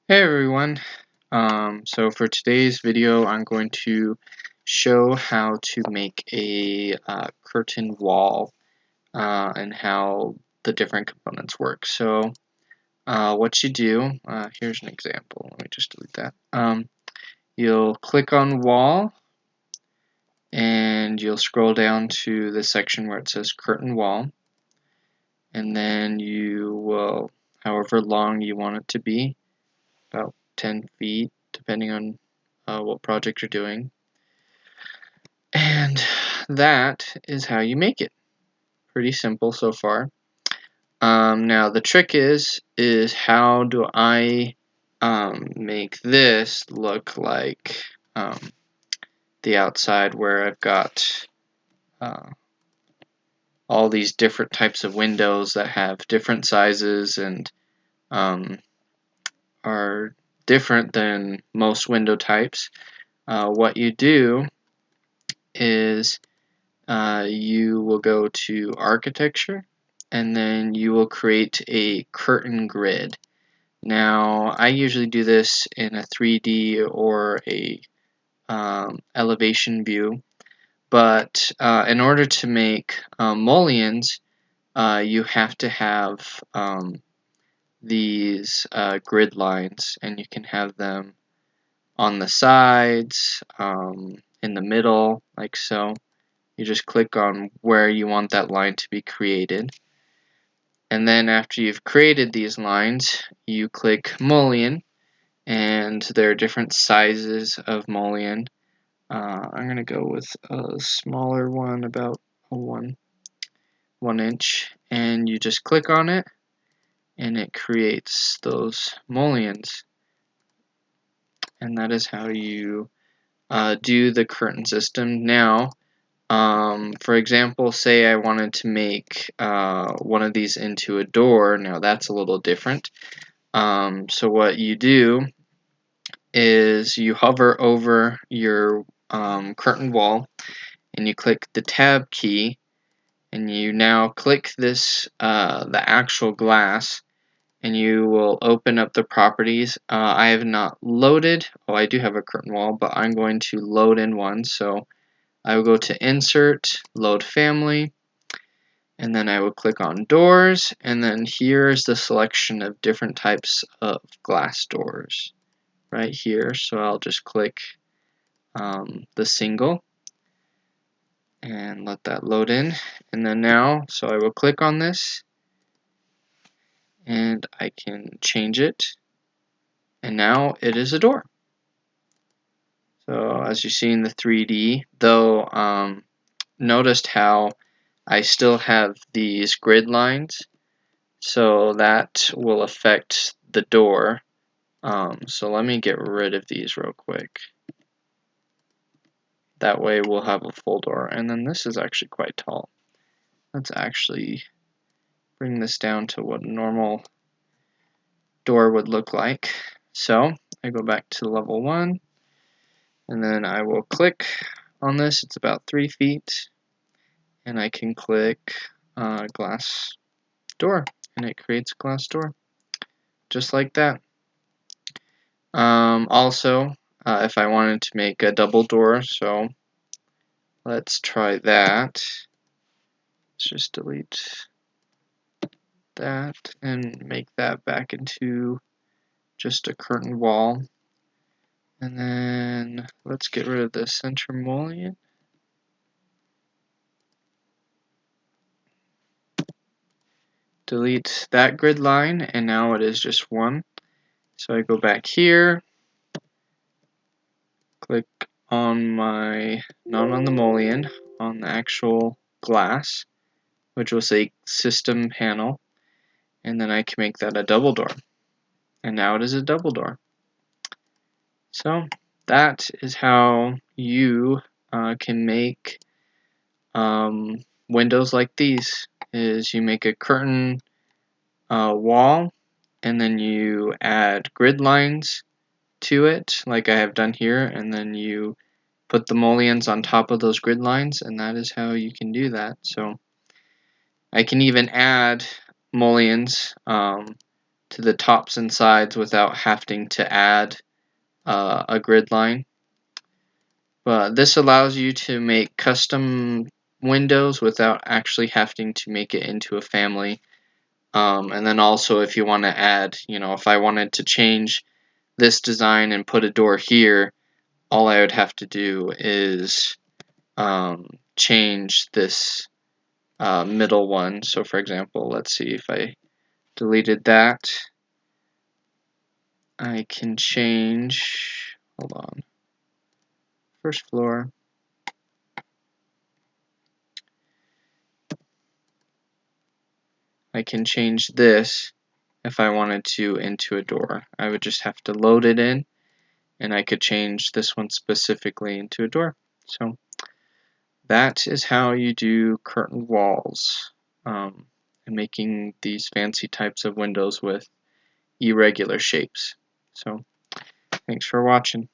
Hey everyone. So for today's video, I'm going to show how to make a curtain wall and how the different components work. So what you do, here's an example. Let me just delete that. You'll click on wall and you'll scroll down to the section where it says curtain wall, and then you will, however long you want it to be, about 10 feet, depending on what project you're doing. And that is how you make it. Pretty simple so far. Now the trick is how do I make this look like the outside, where I've got uh, all these different types of windows that have different sizes and um, are different than most window types. What you do is you will go to architecture and then you will create a curtain grid. Now I usually do this in a 3D or a elevation view, but in order to make mullions, you have to have these grid lines, and you can have them on the sides, in the middle, like so. You just click on where you want that line to be created. And then after you've created these lines, you click mullion, and there are different sizes of mullion. I'm going to go with a smaller one, about a 1 inch, and you just click on it, and it creates those mullions. And that is how you do the curtain system. Now, for example, say I wanted to make one of these into a door. Now that's a little different. So what you do is you hover over your curtain wall and you click the tab key, and you now click this the actual glass, and you will open up the properties. I have not loaded. Oh, I do have a curtain wall, but I'm going to load in one. So I will go to Insert, Load Family, and then I will click on Doors, and then here's the selection of different types of glass doors right here. So I'll just click the single and let that load in, and then now, so I will click on this and I can change it, and now it is a door. So as you see in the 3D, though, noticed how I still have these grid lines, so that will affect the door. So let me get rid of these real quick. That way we'll have a full door. And then this is actually quite tall. Let's actually bring this down to what a normal door would look like. So I go back to level 1, and then I will click on this. It's about 3 feet, and I can click glass door, and it creates a glass door just like that. Also, if I wanted to make a double door, so let's try that. Let's just delete that and make that back into just a curtain wall. And then let's get rid of the center mullion. Delete that grid line, and now it is just one. So I go back here, click on my, not on the mullion, on the actual glass, which will say system panel, and then I can make that a double door. And now it is a double door. So that is how you can make windows like these. Is you make a curtain wall, and then you add grid lines to it, like I have done here, and then you put the mullions on top of those grid lines, and that is how you can do that. So I can even add mullions to to the tops and sides without having to add a grid line. But this allows you to make custom windows without actually having to make it into a family. And then also if you want to add, if I wanted to change this design and put a door here, all I would have to do is change this middle one. So for example, let's see if I deleted that. I can change, hold on, first floor. I can change this if I wanted to into a door. I would just have to load it in, and I could change this one specifically into a door. So that is how you do curtain walls, and making these fancy types of windows with irregular shapes. So thanks for watching.